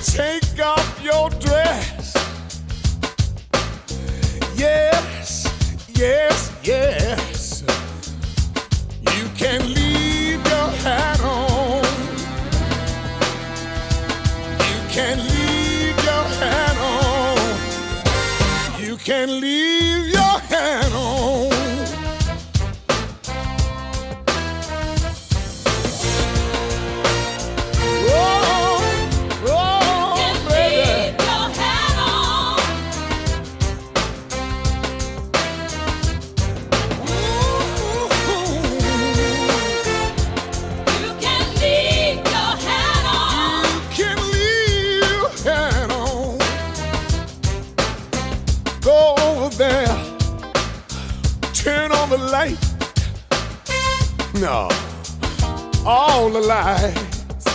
Take off your dress. Yes, yes, yes. You can leave your hat on. You can leave your hat on. You can leave your hat on. Light. No, all the lights.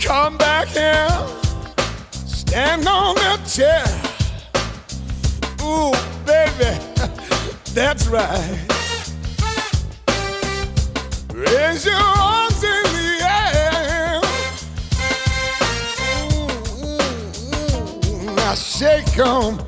Come back here, stand on that chair. Ooh, baby, that's right. Raise your arms in the air. Now shake 'em.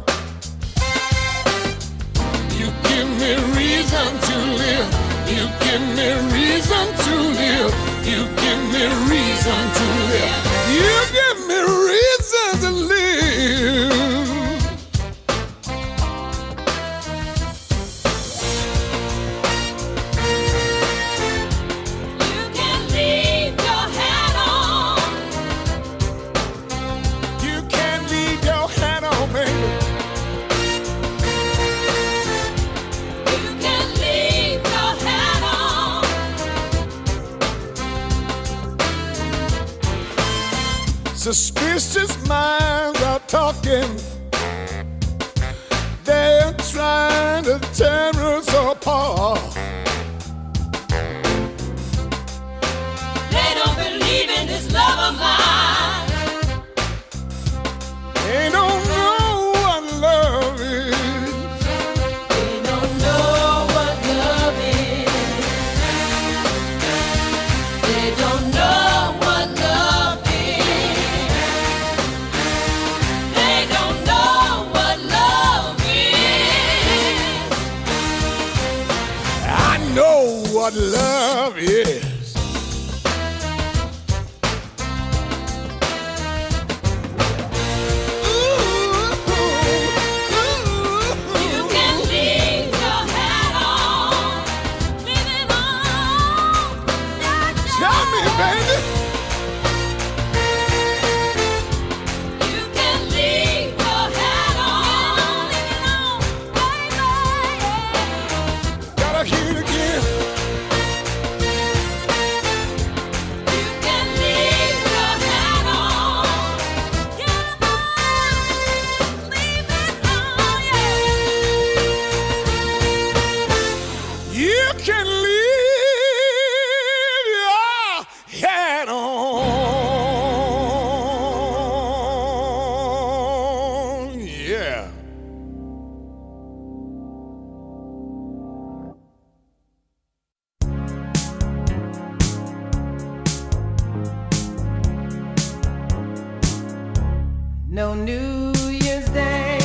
Give me reason to live. You give me reason to live. You give me reason to live. You give me reason to live. You can leave your hat on. You can leave your hat on, baby. Suspicious minds are talking. They're trying to tear us apart. They don't believe in this love of mine. They don't know what love is. They don't know what love is. They don't know what love is. Know what love is. You can leave your hat on. Leave it on. Tell me, baby. You can leave your hat on. Leave it on, baby. Gotta hear it again. You can leave your hat on. Get 'em on. Leave it on, yeah. You can leave your hat on. Yeah. No New Year's Day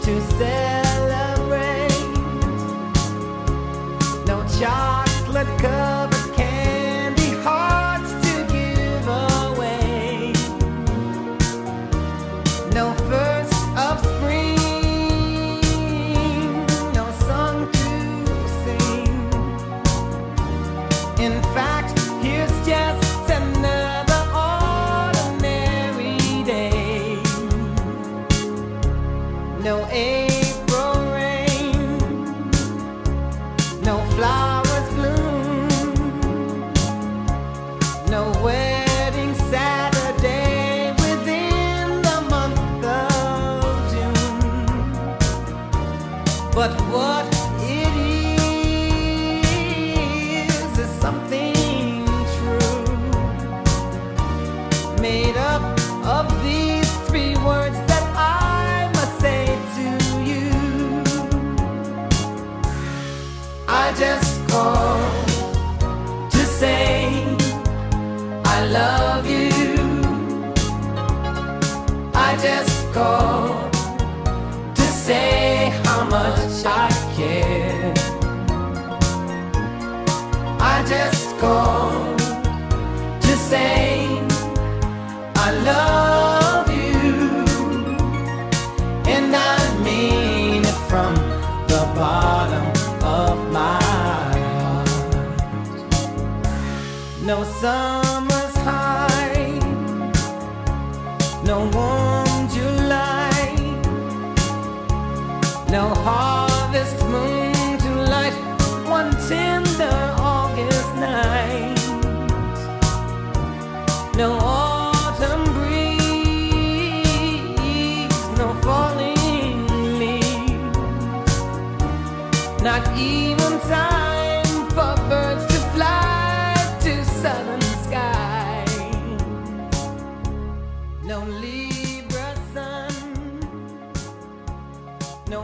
to celebrate. No chocolate covered candy hearts to give away. No first of spring, no song to sing. In fact, here's just another ordinary day. No April rain, no flowers bloom, no wedding Saturday within the month of June. But what it is something love you. I just called to say how much I care. I just called to say I love you, and I mean it from the bottom of my heart. No summer's high, no warm July, no harvest moon to light one tender August night, no autumn breeze, no falling leaves, not even time for birds to fly to southern skies, no Libra sun, no